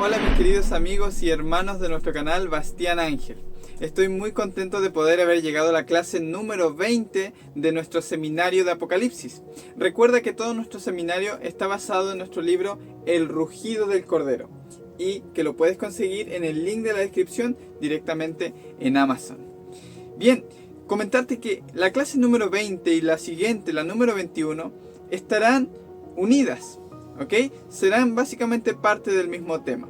Hola mis queridos amigos y hermanos de nuestro canal Bastián Ángel. Estoy muy contento de poder haber llegado a la clase número 20 de nuestro seminario de Apocalipsis. Recuerda que todo nuestro seminario está basado en nuestro libro El rugido del cordero y que lo puedes conseguir en el link de la descripción directamente en Amazon. Bien, comentarte que la clase número 20 y la siguiente, la número 21, estarán unidas, ¿ok? Serán básicamente parte del mismo tema.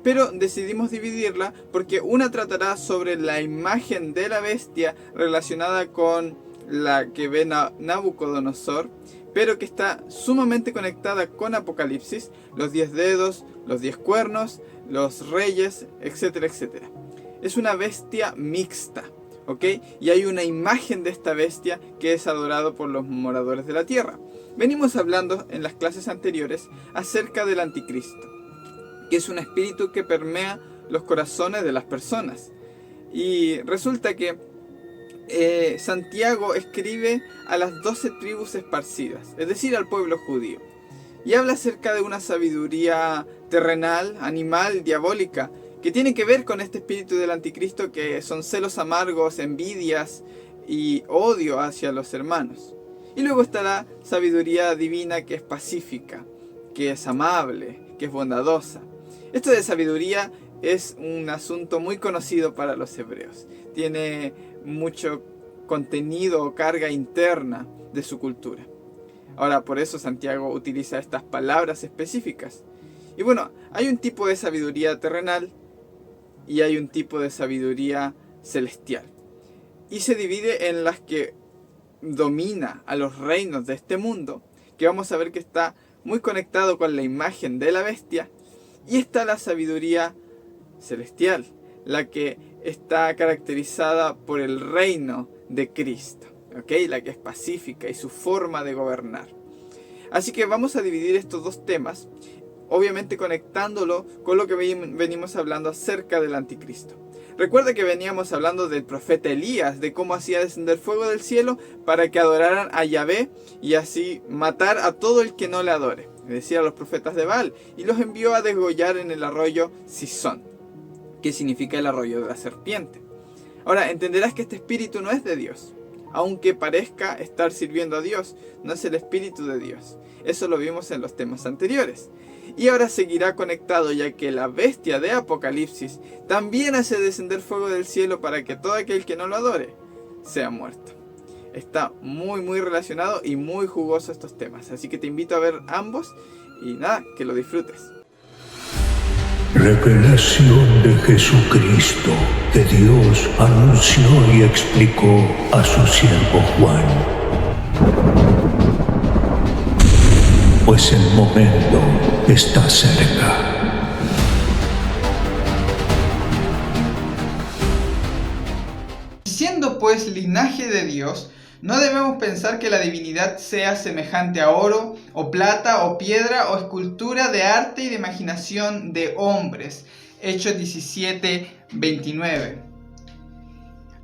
Pero decidimos dividirla porque una tratará sobre la imagen de la bestia relacionada con la que ve Nabucodonosor, pero que está sumamente conectada con Apocalipsis, los 10 dedos, los 10 cuernos, los reyes, etcétera, etcétera. Es una bestia mixta, ¿ok? Y hay una imagen de esta bestia que es adorado por los moradores de la tierra. Venimos hablando en las clases anteriores acerca del anticristo, que es un espíritu que permea los corazones de las personas. Y resulta que Santiago escribe a las 12 tribus esparcidas, es decir, al pueblo judío. Y habla acerca de una sabiduría terrenal, animal, diabólica, que tiene que ver con este espíritu del anticristo, que son celos amargos, envidias y odio hacia los hermanos. Y luego está la sabiduría divina, que es pacífica, que es amable, que es bondadosa. Esto de sabiduría es un asunto muy conocido para los hebreos. Tiene mucho contenido o carga interna de su cultura. Ahora, por eso Santiago utiliza estas palabras específicas. Y bueno, hay un tipo de sabiduría terrenal y hay un tipo de sabiduría celestial. Y se divide en las que domina a los reinos de este mundo, que vamos a ver que está muy conectado con la imagen de la bestia. Y está la sabiduría celestial, la que está caracterizada por el reino de Cristo, ¿ok? La que es pacífica y su forma de gobernar. Así que vamos a dividir estos dos temas, obviamente conectándolo con lo que venimos hablando acerca del anticristo. Recuerda que veníamos hablando del profeta Elías, de cómo hacía descender fuego del cielo para que adoraran a Yahvé y así matar a todo el que no le adore, es decir, a los profetas de Baal, y los envió a degollar en el arroyo Sison, que significa el arroyo de la serpiente. Ahora, entenderás que este espíritu no es de Dios, aunque parezca estar sirviendo a Dios, no es el espíritu de Dios. Eso lo vimos en los temas anteriores. Y ahora seguirá conectado, ya que la bestia de Apocalipsis también hace descender fuego del cielo para que todo aquel que no lo adore sea muerto. Está muy relacionado y muy jugoso estos temas, así que te invito a ver ambos y nada, que lo disfrutes. Revelación de Jesucristo que Dios anunció y explicó a su siervo Juan. Pues el momento está cerca. Siendo pues linaje de Dios, no debemos pensar que la divinidad sea semejante a oro, o plata, o piedra, o escultura de arte y de imaginación de hombres. Hechos 17:29.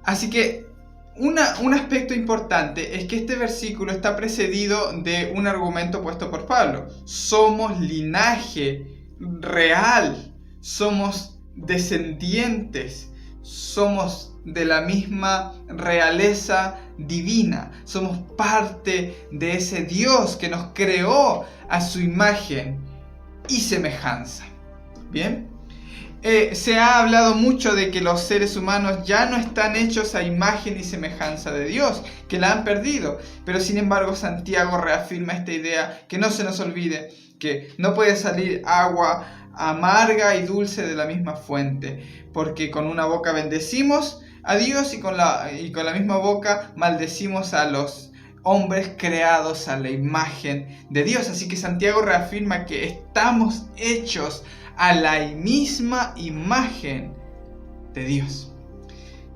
Así que un aspecto importante es que este versículo está precedido de un argumento puesto por Pablo. Somos linaje real, somos descendientes, somos de la misma realeza divina, somos parte de ese Dios que nos creó a su imagen y semejanza. ¿Bien? Se ha hablado mucho de que los seres humanos ya no están hechos a imagen y semejanza de Dios, que la han perdido, pero sin embargo Santiago reafirma esta idea, que no se nos olvide que no puede salir agua amarga y dulce de la misma fuente, porque con una boca bendecimos a Dios y con la misma boca maldecimos a los hombres creados a la imagen de Dios. Así que Santiago reafirma que estamos hechos a la misma imagen de Dios.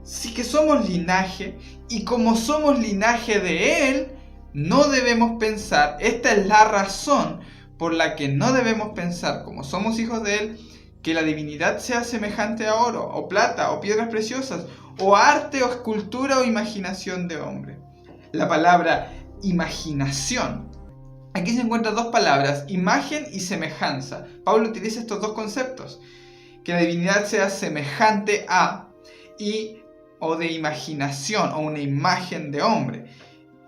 Así que somos linaje, y como somos linaje de Él, no debemos pensar, esta es la razón por la que no debemos pensar, como somos hijos de Él, que la divinidad sea semejante a oro, o plata, o piedras preciosas, o arte, o escultura, o imaginación de hombre. La palabra imaginación aquí se encuentran dos palabras, imagen y semejanza. Pablo utiliza estos dos conceptos, que la divinidad sea semejante a o de imaginación o una imagen de hombre.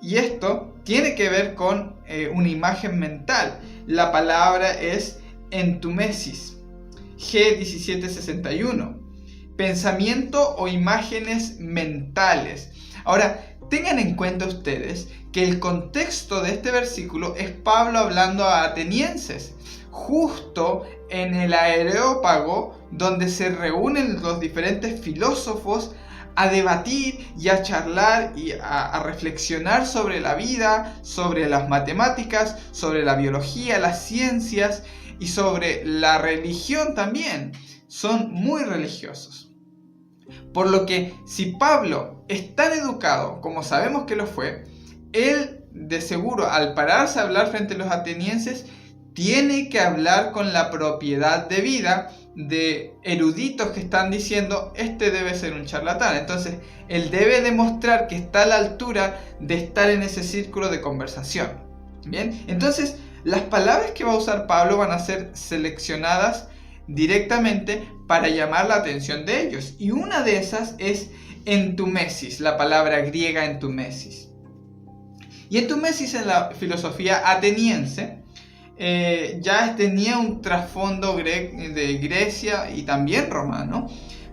Y esto tiene que ver con una imagen mental. La palabra es entumesis, G1761, pensamiento o imágenes mentales. Ahora, tengan en cuenta ustedes que el contexto de este versículo es Pablo hablando a atenienses, justo en el Areópago, donde se reúnen los diferentes filósofos a debatir y a charlar y a reflexionar sobre la vida, sobre las matemáticas, sobre la biología, las ciencias y sobre la religión también. Son muy religiosos. Por lo que si Pablo es tan educado como sabemos que lo fue, él de seguro al pararse a hablar frente a los atenienses tiene que hablar con la propiedad de vida de eruditos que están diciendo este debe ser un charlatán. Entonces él debe demostrar que está a la altura de estar en ese círculo de conversación. Bien, entonces las palabras que va a usar Pablo van a ser seleccionadas directamente para llamar la atención de ellos, y una de esas es entumesis, la palabra griega entumesis. Y entumesis en la filosofía ateniense ya tenía un trasfondo de Grecia y también romano,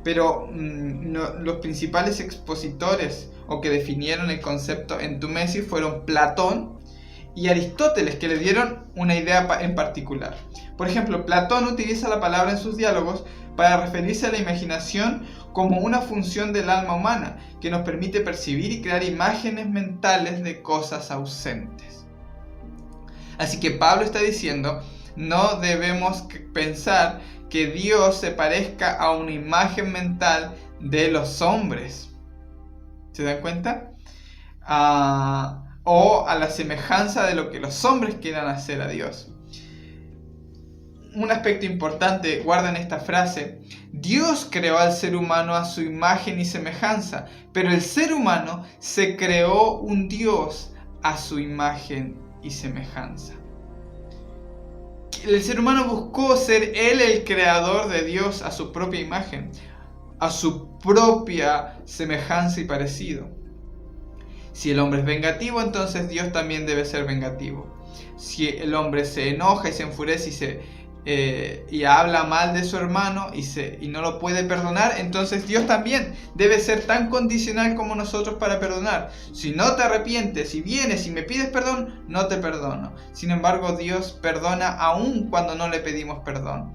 pero los principales expositores o que definieron el concepto entumesis fueron Platón y Aristóteles, que le dieron una idea en particular. Por ejemplo, Platón utiliza la palabra en sus diálogos para referirse a la imaginación como una función del alma humana que nos permite percibir y crear imágenes mentales de cosas ausentes. Así que Pablo está diciendo, no debemos pensar que Dios se parezca a una imagen mental de los hombres. ¿Se dan cuenta? O a la semejanza de lo que los hombres quieran hacer a Dios. Un aspecto importante, guarden esta frase: Dios creó al ser humano a su imagen y semejanza, pero el ser humano se creó un Dios a su imagen y semejanza. El ser humano buscó ser él el creador de Dios a su propia imagen, a su propia semejanza y parecido. Si el hombre es vengativo, entonces Dios también debe ser vengativo. Si el hombre se enoja y se enfurece y habla mal de su hermano y no lo puede perdonar, entonces Dios también debe ser tan condicional como nosotros para perdonar. Si no te arrepientes, si vienes y me pides perdón, no te perdono. Sin embargo, Dios perdona aún cuando no le pedimos perdón.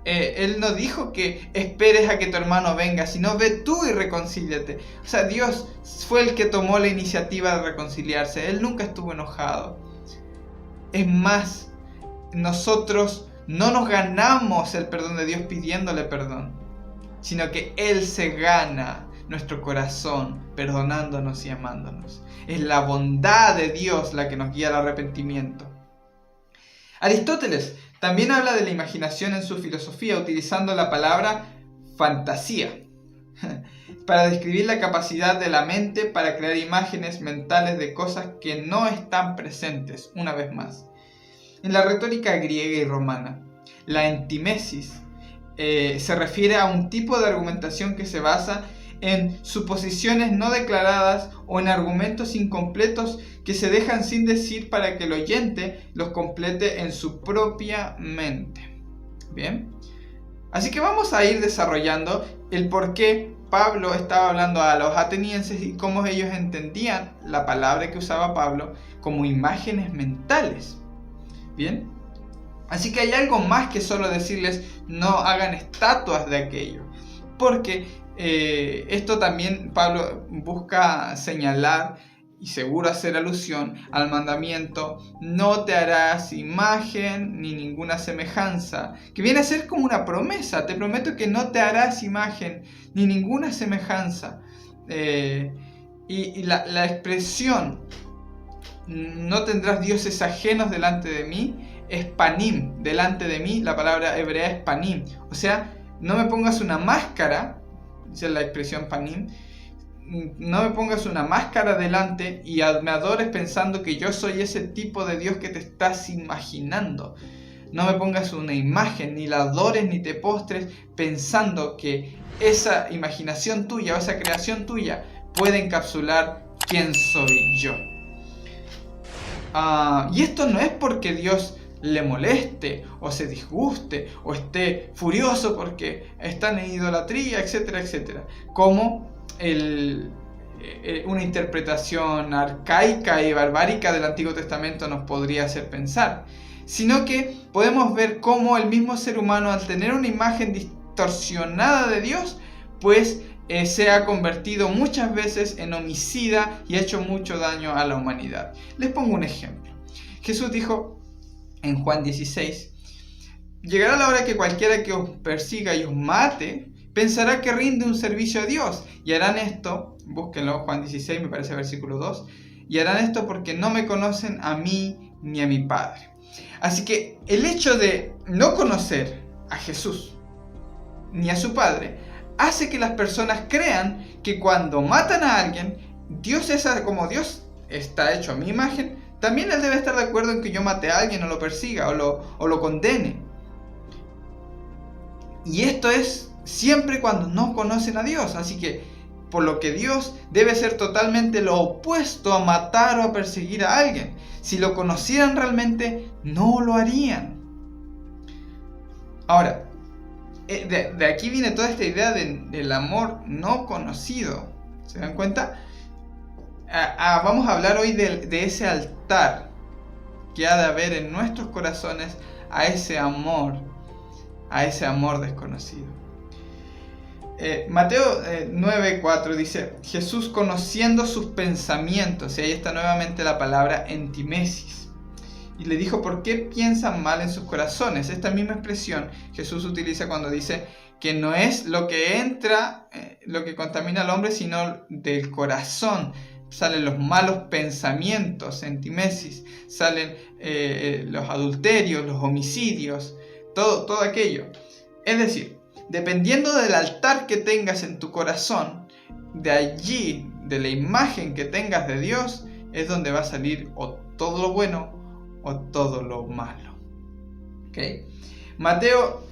Él no dijo que esperes a que tu hermano venga, sino ve tú y reconcíliate. O sea, Dios fue el que tomó la iniciativa de reconciliarse. Él nunca estuvo enojado. Es más, nosotros no nos ganamos el perdón de Dios pidiéndole perdón, sino que Él se gana nuestro corazón perdonándonos y amándonos. Es la bondad de Dios la que nos guía al arrepentimiento. Aristóteles también habla de la imaginación en su filosofía utilizando la palabra fantasía para describir la capacidad de la mente para crear imágenes mentales de cosas que no están presentes, una vez más. En la retórica griega y romana, la entimesis se refiere a un tipo de argumentación que se basa en suposiciones no declaradas o en argumentos incompletos que se dejan sin decir para que el oyente los complete en su propia mente. Bien, así que vamos a ir desarrollando el por qué Pablo estaba hablando a los atenienses y cómo ellos entendían la palabra que usaba Pablo como imágenes mentales. Bien, así que hay algo más que solo decirles no hagan estatuas de aquello, porque esto también Pablo busca señalar y seguro hacer alusión al mandamiento no te harás imagen ni ninguna semejanza, que viene a ser como una promesa: te prometo que no te harás imagen ni ninguna semejanza. Y la expresión no tendrás dioses ajenos delante de mí es panim, delante de mí. La palabra hebrea es panim, o sea, no me pongas una máscara, esa es la expresión panim, no me pongas una máscara delante y me adores pensando que yo soy ese tipo de Dios que te estás imaginando. No me pongas una imagen, ni la adores ni te postres pensando que esa imaginación tuya o esa creación tuya puede encapsular quién soy yo. Y esto no es porque Dios le moleste o se disguste o esté furioso porque están en idolatría, etcétera, etcétera. Como una interpretación arcaica y barbárica del Antiguo Testamento nos podría hacer pensar, sino que podemos ver cómo el mismo ser humano, al tener una imagen distorsionada de Dios, pues se ha convertido muchas veces en homicida y ha hecho mucho daño a la humanidad. Les pongo un ejemplo. Jesús dijo en Juan 16: llegará la hora que cualquiera que os persiga y os mate pensará que rinde un servicio a Dios, y harán esto, búsquenlo, Juan 16, me parece versículo 2, y harán esto porque no me conocen a mí ni a mi Padre. Así que el hecho de no conocer a Jesús ni a su Padre hace que las personas crean que cuando matan a alguien, Dios es como Dios está hecho a mi imagen, también Él debe estar de acuerdo en que yo mate a alguien o lo persiga o lo condene. Y esto es siempre cuando no conocen a Dios. Así que, por lo que Dios debe ser totalmente lo opuesto a matar o a perseguir a alguien. Si lo conocieran realmente, no lo harían. Ahora, de aquí viene toda esta idea del amor no conocido. ¿Se dan cuenta? Vamos a hablar hoy de ese altar que ha de haber en nuestros corazones a ese amor desconocido. Mateo 9:4 dice: Jesús, conociendo sus pensamientos, y ahí está nuevamente la palabra entimesis, y le dijo: ¿por qué piensan mal en sus corazones? Esta misma expresión Jesús utiliza cuando dice que no es lo que entra lo que contamina al hombre, sino del corazón salen los malos pensamientos, entimesis, salen los adulterios, los homicidios, todo aquello. Es decir, dependiendo del altar que tengas en tu corazón, de allí, de la imagen que tengas de Dios, es donde va a salir o todo lo bueno o todo lo malo. ¿Okay? Mateo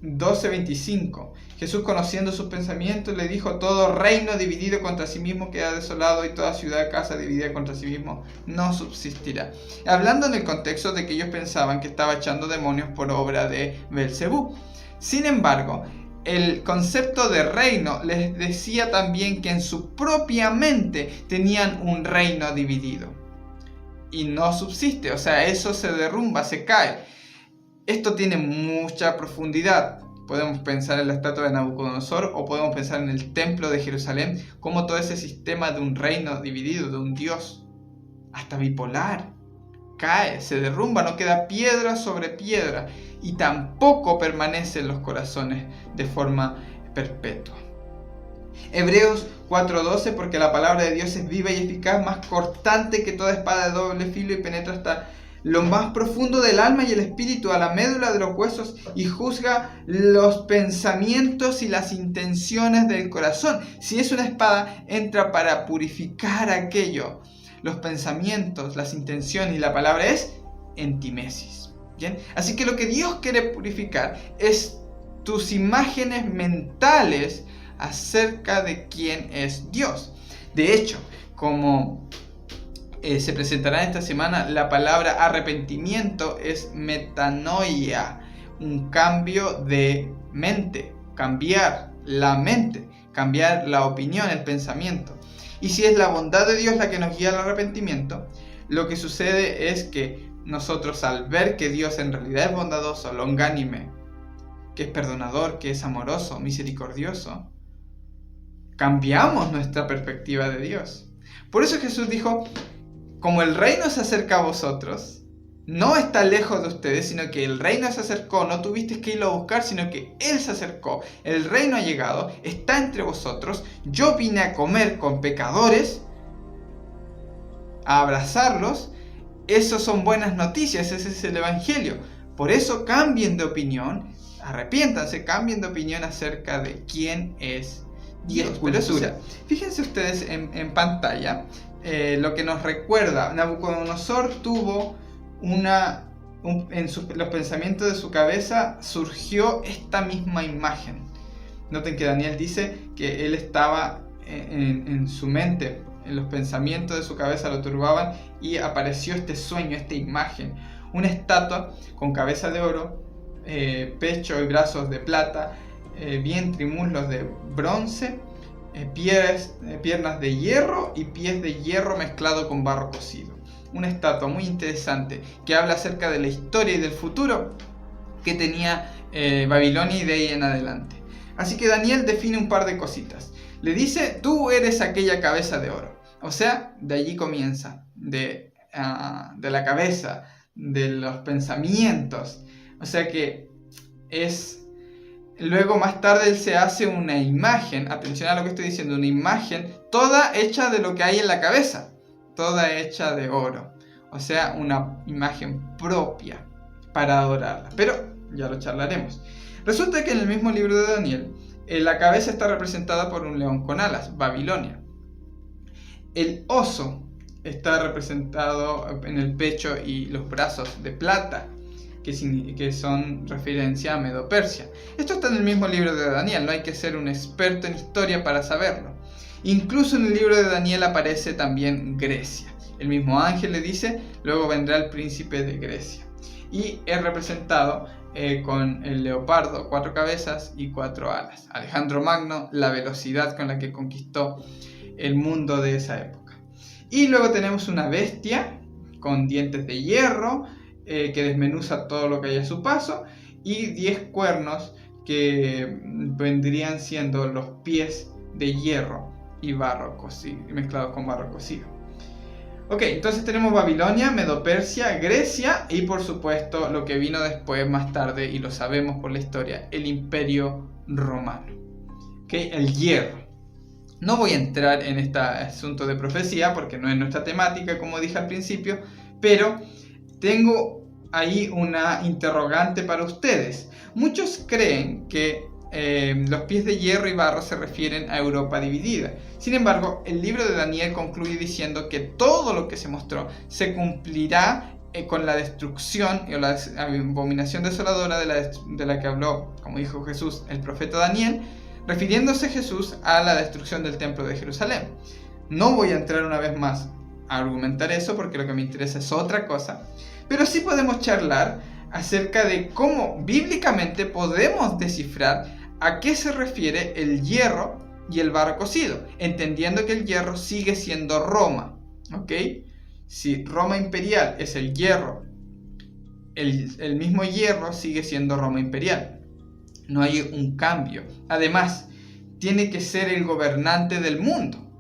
12:25. Jesús, conociendo sus pensamientos, le dijo: todo reino dividido contra sí mismo queda desolado, y toda ciudad, casa dividida contra sí mismo no subsistirá. Hablando en el contexto de que ellos pensaban que estaba echando demonios por obra de Belcebú. Sin embargo, el concepto de reino les decía también que en su propia mente tenían un reino dividido y no subsiste, o sea, eso se derrumba, se cae. Esto tiene mucha profundidad. Podemos pensar en la estatua de Nabucodonosor o podemos pensar en el templo de Jerusalén, como todo ese sistema de un reino dividido, de un Dios, hasta bipolar, cae, se derrumba, no queda piedra sobre piedra, y tampoco permanece en los corazones de forma perpetua. Hebreos 4:12, porque la palabra de Dios es viva y eficaz, más cortante que toda espada de doble filo, y penetra hasta lo más profundo del alma y el espíritu, a la médula de los huesos, y juzga los pensamientos y las intenciones del corazón. Si es una espada, entra para purificar aquello, los pensamientos, las intenciones, y la palabra es entimesis. ¿Bien? Así que lo que Dios quiere purificar es tus imágenes mentales acerca de quién es Dios. De hecho, como se presentará esta semana, la palabra arrepentimiento es metanoia, un cambio de mente, cambiar la mente, cambiar la opinión, el pensamiento. Y si es la bondad de Dios la que nos guía al arrepentimiento, lo que sucede es que nosotros, al ver que Dios en realidad es bondadoso, longánime, que es perdonador, que es amoroso, misericordioso, cambiamos nuestra perspectiva de Dios. Por eso Jesús dijo: como el reino se acerca a vosotros, no está lejos de ustedes, sino que el reino se acercó, no tuviste que irlo a buscar, sino que Él se acercó, el reino ha llegado, está entre vosotros, yo vine a comer con pecadores, a abrazarlos. Esas son buenas noticias, ese es el evangelio. Por eso cambien de opinión, arrepiéntanse, cambien de opinión acerca de quién es y escultura. Fíjense ustedes en pantalla lo que nos recuerda. Nabucodonosor tuvo los pensamientos de su cabeza surgió esta misma imagen. Noten que Daniel dice que él estaba en su mente, en los pensamientos de su cabeza lo turbaban y apareció este sueño, esta imagen. Una estatua con cabeza de oro, pecho y brazos de plata, vientre y muslos de bronce, piernas de hierro y pies de hierro mezclado con barro cocido. Una estatua muy interesante que habla acerca de la historia y del futuro que tenía Babilonia y de ahí en adelante. Así que Daniel define un par de cositas. Le dice, tú eres aquella cabeza de oro. O sea, de allí comienza, de la cabeza, de los pensamientos. O sea que luego más tarde él se hace una imagen, atención a lo que estoy diciendo, una imagen toda hecha de lo que hay en la cabeza, toda hecha de oro. O sea, una imagen propia para adorarla. Pero ya lo charlaremos. Resulta que en el mismo libro de Daniel, la cabeza está representada por un león con alas, Babilonia. El oso está representado en el pecho y los brazos de plata, que son referencia a Medo-Persia. Esto está en el mismo libro de Daniel, no hay que ser un experto en historia para saberlo. Incluso en el libro de Daniel aparece también Grecia. El mismo ángel le dice, luego vendrá el príncipe de Grecia. Y es representado con el leopardo, 4 cabezas y 4 alas. Alejandro Magno, la velocidad con la que conquistó el mundo de esa época. Y luego tenemos una bestia con dientes de hierro que desmenuza todo lo que hay a su paso, y 10 cuernos que vendrían siendo los pies de hierro y barro cocido, mezclados con barro cocido. Ok, entonces tenemos Babilonia, Medo-Persia, Grecia y por supuesto lo que vino después más tarde, y lo sabemos por la historia, el Imperio Romano. Ok, el hierro. No voy a entrar en este asunto de profecía porque no es nuestra temática, como dije al principio, pero tengo ahí una interrogante para ustedes. Muchos creen que los pies de hierro y barro se refieren a Europa dividida. Sin embargo, el libro de Daniel concluye diciendo que todo lo que se mostró se cumplirá con la destrucción o la abominación desoladora de la que habló, como dijo Jesús, el profeta Daniel, refiriéndose Jesús a la destrucción del templo de Jerusalén. No voy a entrar una vez más a argumentar eso porque lo que me interesa es otra cosa, pero sí podemos charlar acerca de cómo bíblicamente podemos descifrar a qué se refiere el hierro y el barro cocido, entendiendo que el hierro sigue siendo Roma, ¿ok? Si Roma imperial es el hierro, el mismo hierro sigue siendo Roma imperial. No hay un cambio. Además, tiene que ser el gobernante del mundo.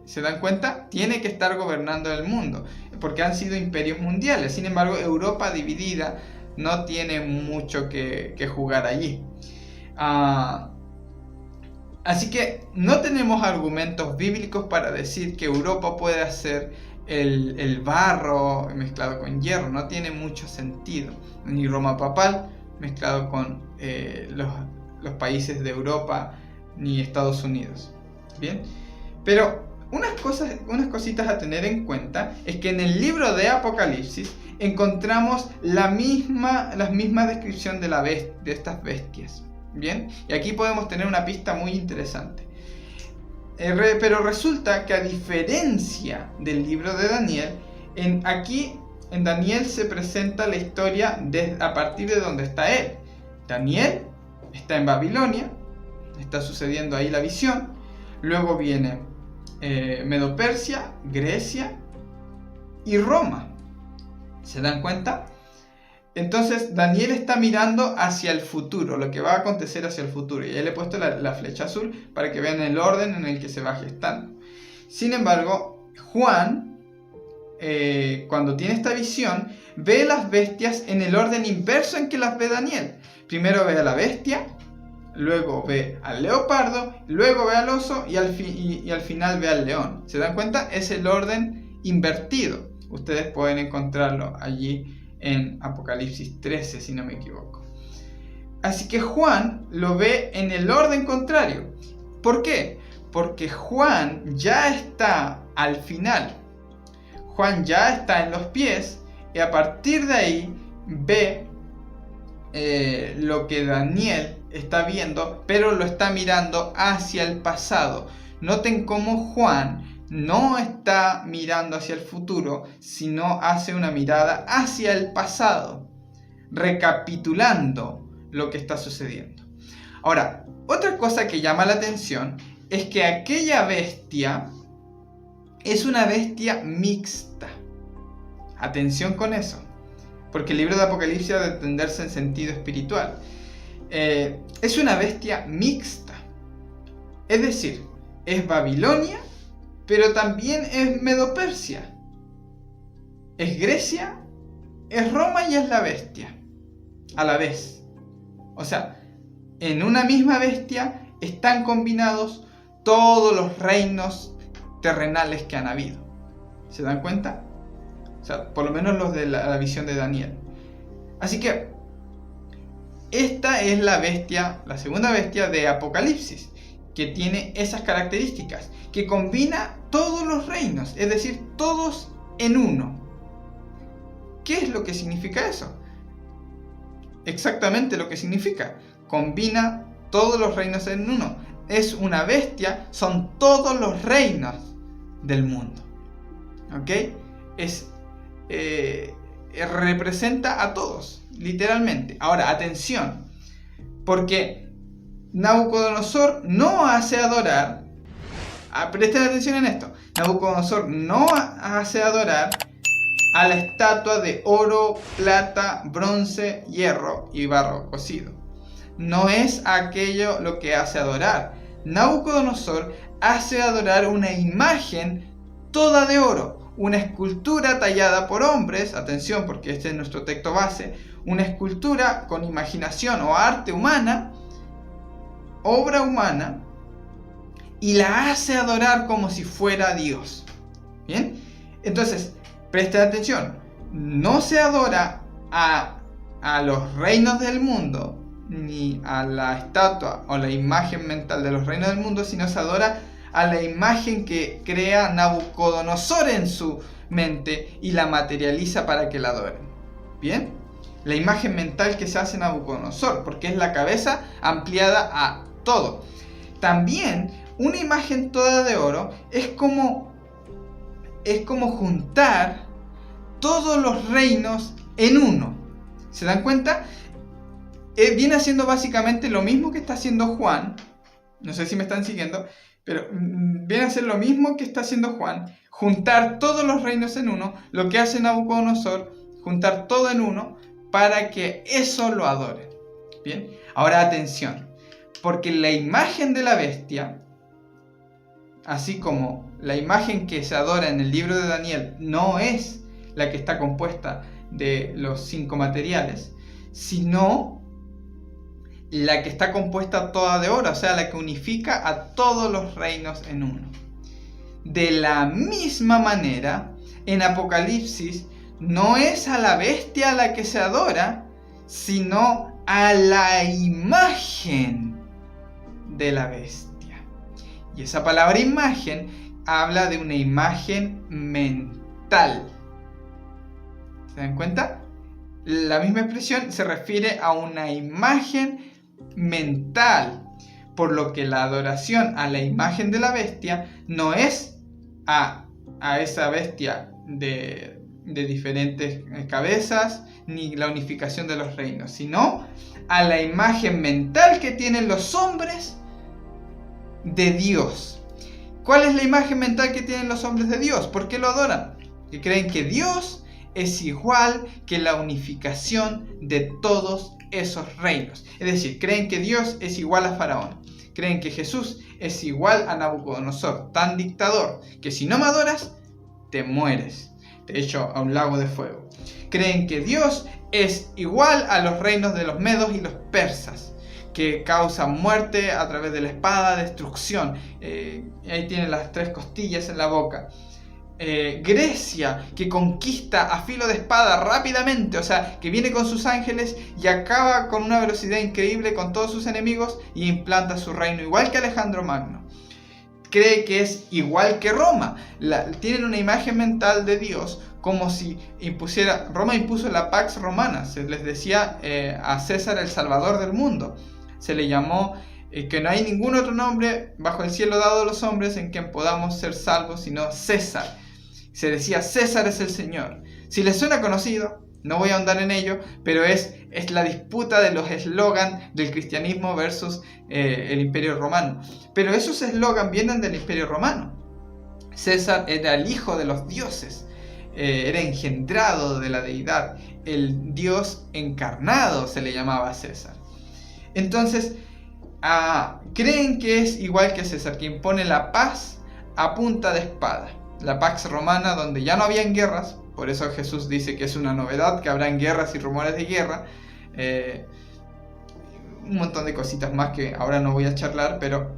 ¿Se dan cuenta? Tiene que estar gobernando el mundo, porque han sido imperios mundiales. Sin embargo, Europa dividida no tiene mucho que jugar allí. Así que no tenemos argumentos bíblicos para decir que Europa puede hacer el barro mezclado con hierro. No tiene mucho sentido. Ni Roma papal mezclado con los países de Europa, ni Estados Unidos. Bien, pero unas cositas a tener en cuenta es que en el libro de Apocalipsis encontramos la misma descripción de estas bestias. Bien, y aquí podemos tener una pista muy interesante. Pero resulta que a diferencia del libro de Daniel, aquí en Daniel se presenta la historia a partir de donde está él. Daniel está en Babilonia, está sucediendo ahí la visión. Luego viene Medo-Persia, Grecia y Roma. ¿Se dan cuenta? Entonces Daniel está mirando hacia el futuro, lo que va a acontecer hacia el futuro. Y ahí le he puesto la flecha azul para que vean el orden en el que se va gestando. Sin embargo, Juan, cuando tiene esta visión, ve las bestias en el orden inverso en que las ve Daniel. Primero ve a la bestia, luego ve al leopardo, luego ve al oso y al final ve al león. ¿Se dan cuenta? Es el orden invertido. Ustedes pueden encontrarlo allí en Apocalipsis 13, si no me equivoco. Así que Juan lo ve en el orden contrario. ¿Por qué? Porque Juan ya está al final. Juan ya está en los pies y a partir de ahí ve lo que Daniel está viendo, pero lo está mirando hacia el pasado. Noten cómo Juan no está mirando hacia el futuro, sino hace una mirada hacia el pasado, recapitulando lo que está sucediendo. Ahora, otra cosa que llama la atención es que aquella bestia es una bestia mixta. Atención con eso, porque el libro de Apocalipsis ha de entenderse en sentido espiritual. Es una bestia mixta, es decir, es Babilonia, pero también es Medo-Persia, es Grecia, es Roma y es la bestia a la vez. O sea, en una misma bestia están combinados todos los reinos terrenales que han habido. ¿Se dan cuenta? O sea, por lo menos los de la visión de Daniel. Así que esta es la bestia, la segunda bestia de Apocalipsis, que tiene esas características, que combina todos los reinos, es decir, todos en uno. ¿Qué es lo que significa eso? Exactamente lo que significa. Combina todos los reinos en uno. Es una bestia, son todos los reinos del mundo. ¿Ok? Representa a todos, literalmente. Ahora, atención, porque Nabucodonosor no hace adorar, presten atención en esto, Nabucodonosor no hace adorar a la estatua de oro, plata, bronce, hierro y barro cocido. No es aquello lo que hace adorar. Nabucodonosor hace adorar una imagen toda de oro, una escultura tallada por hombres, atención porque este es nuestro texto base, una escultura con imaginación o arte humana, obra humana, y la hace adorar como si fuera Dios. ¿Bien? Entonces, presten atención, no se adora a los reinos del mundo, ni a la estatua o la imagen mental de los reinos del mundo, sino se adora a la imagen que crea Nabucodonosor en su mente y la materializa para que la adoren. ¿Bien? La imagen mental que se hace en Nabucodonosor, porque es la cabeza ampliada a todo. También una imagen toda de oro es como juntar todos los reinos en uno. ¿Se dan cuenta? Viene haciendo básicamente lo mismo que está haciendo Juan. No sé si me están siguiendo, pero viene a hacer lo mismo que está haciendo Juan. Juntar todos los reinos en uno. Lo que hace Nabucodonosor, juntar todo en uno para que eso lo adoren. Bien, ahora atención, porque la imagen de la bestia, así como la imagen que se adora en el libro de Daniel, no es la que está compuesta de los 5 materiales, sino la que está compuesta toda de oro, o sea, la que unifica a todos los reinos en uno. De la misma manera, en Apocalipsis, no es a la bestia a la que se adora, sino a la imagen de la bestia. Y esa palabra imagen habla de una imagen mental. ¿Se dan cuenta? La misma expresión se refiere a una imagen mental, por lo que la adoración a la imagen de la bestia no es a esa bestia de diferentes cabezas ni la unificación de los reinos, sino a la imagen mental que tienen los hombres de Dios. ¿Cuál es la imagen mental que tienen los hombres de Dios? ¿Por qué lo adoran? Que creen que Dios es igual que la unificación de todos esos reinos. Es decir, creen que Dios es igual a Faraón. Creen que Jesús es igual a Nabucodonosor, tan dictador, que si no me adoras, te mueres. Te echo a un lago de fuego. Creen que Dios es igual a los reinos de los medos y los persas, que causan muerte a través de la espada, destrucción. Ahí tienen las 3 costillas en la boca. Grecia, que conquista a filo de espada rápidamente, o sea, que viene con sus ángeles y acaba con una velocidad increíble con todos sus enemigos y implanta su reino, igual que Alejandro Magno. Cree que es igual que Roma. Tienen una imagen mental de Dios como si Roma impuso la Pax Romana. Se les decía a César el Salvador del mundo. Se le llamó que no hay ningún otro nombre bajo el cielo dado a los hombres en quien podamos ser salvos, sino César. Se decía César es el Señor. Si les suena conocido, no voy a ahondar en ello, pero es la disputa de los eslogans del cristianismo versus el Imperio Romano. Pero esos eslogans vienen del Imperio Romano. César era el hijo de los dioses, era engendrado de la deidad, el Dios encarnado se le llamaba a César. Entonces, creen que es igual que César, que impone la paz a punta de espada. La Pax Romana, donde ya no habían guerras. Por eso Jesús dice que es una novedad, que habrán guerras y rumores de guerra. Un montón de cositas más que ahora no voy a charlar, pero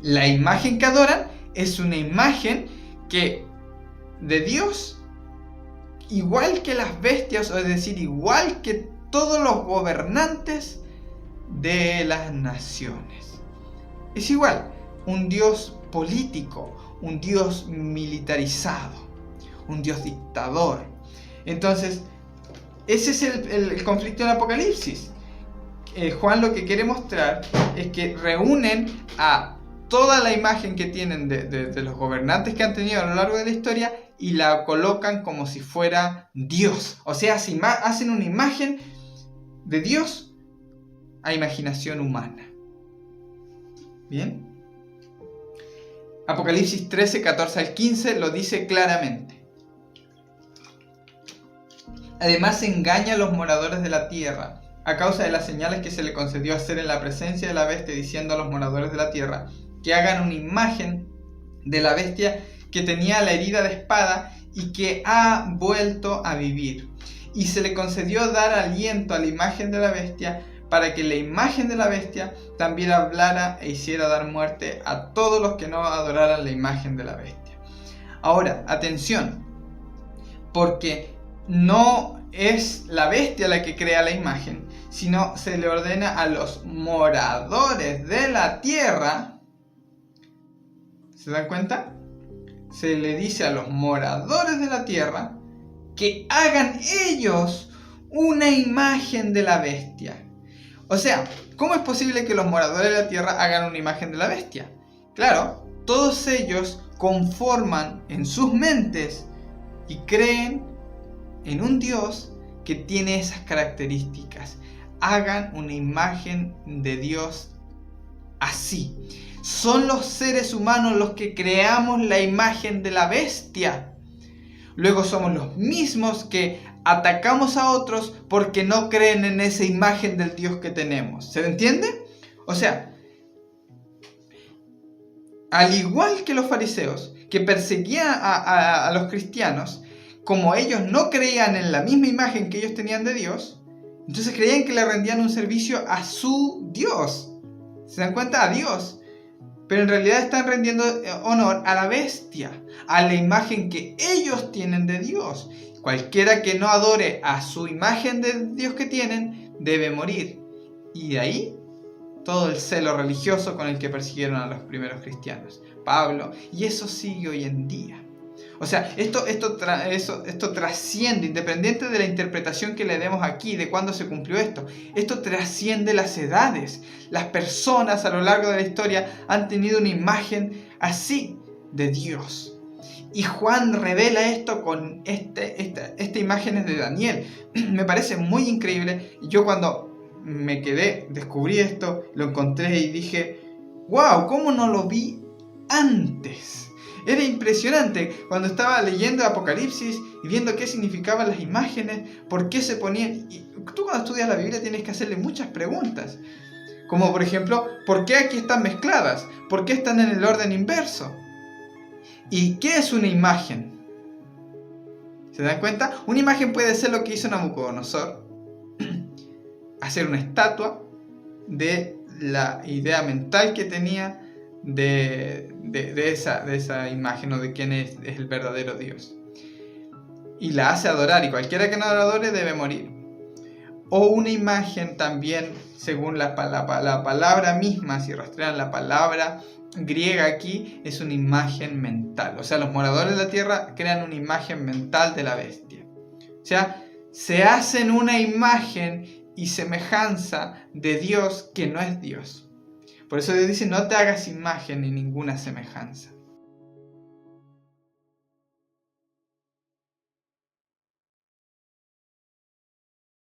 la imagen que adoran es una imagen de Dios, igual que las bestias, o es decir, igual que todos los gobernantes de las naciones. Es igual, un Dios político, un Dios militarizado, un Dios dictador. Entonces, ese es el conflicto del Apocalipsis. Juan lo que quiere mostrar es que reúnen a toda la imagen que tienen de los gobernantes que han tenido a lo largo de la historia y la colocan como si fuera Dios. O sea, hacen una imagen de Dios a imaginación humana. ¿Bien? Apocalipsis 13, 14 al 15 lo dice claramente. Además engaña a los moradores de la tierra a causa de las señales que se le concedió hacer en la presencia de la bestia, diciendo a los moradores de la tierra que hagan una imagen de la bestia que tenía la herida de espada y que ha vuelto a vivir. Y se le concedió dar aliento a la imagen de la bestia, para que la imagen de la bestia también hablara e hiciera dar muerte a todos los que no adoraran la imagen de la bestia. Ahora, atención, porque no es la bestia la que crea la imagen, sino se le ordena a los moradores de la tierra. ¿Se dan cuenta? Se le dice a los moradores de la tierra que hagan ellos una imagen de la bestia. O sea, ¿cómo es posible que los moradores de la tierra hagan una imagen de la bestia? Claro, todos ellos conforman en sus mentes y creen en un Dios que tiene esas características. Hagan una imagen de Dios así. Son los seres humanos los que creamos la imagen de la bestia. Luego somos los mismos que atacamos a otros porque no creen en esa imagen del Dios que tenemos. ¿Se entiende? O sea, al igual que los fariseos que perseguían a los cristianos, como ellos no creían en la misma imagen que ellos tenían de Dios, entonces creían que le rendían un servicio a su Dios. ¿Se dan cuenta? A Dios. Pero en realidad están rendiendo honor a la bestia, a la imagen que ellos tienen de Dios. Cualquiera que no adore a su imagen de Dios que tienen, debe morir. Y de ahí todo el celo religioso con el que persiguieron a los primeros cristianos. Pablo, y eso sigue hoy en día. O sea, esto trasciende, independiente de la interpretación que le demos aquí, de cuándo se cumplió esto. Esto trasciende las edades. Las personas a lo largo de la historia han tenido una imagen así de Dios. Y Juan revela esto con esta imagen de Daniel. Me parece muy increíble. Yo cuando descubrí esto, lo encontré y dije, wow, ¿cómo no lo vi antes? Era impresionante cuando estaba leyendo Apocalipsis y viendo qué significaban las imágenes, por qué se ponían. Y tú cuando estudias la Biblia tienes que hacerle muchas preguntas. Como por ejemplo, ¿por qué aquí están mezcladas? ¿Por qué están en el orden inverso? ¿Y qué es una imagen? ¿Se dan cuenta? Una imagen puede ser lo que hizo Nabucodonosor. Hacer una estatua de la idea mental que tenía de esa imagen o de quién es el verdadero Dios. Y la hace adorar, y cualquiera que no la adore debe morir. O una imagen también, según la palabra misma, si rastrean la palabra griega aquí, es una imagen mental. O sea, los moradores de la tierra crean una imagen mental de la bestia. O sea, se hacen una imagen y semejanza de Dios que no es Dios. Por eso Dios dice, no te hagas imagen ni ninguna semejanza.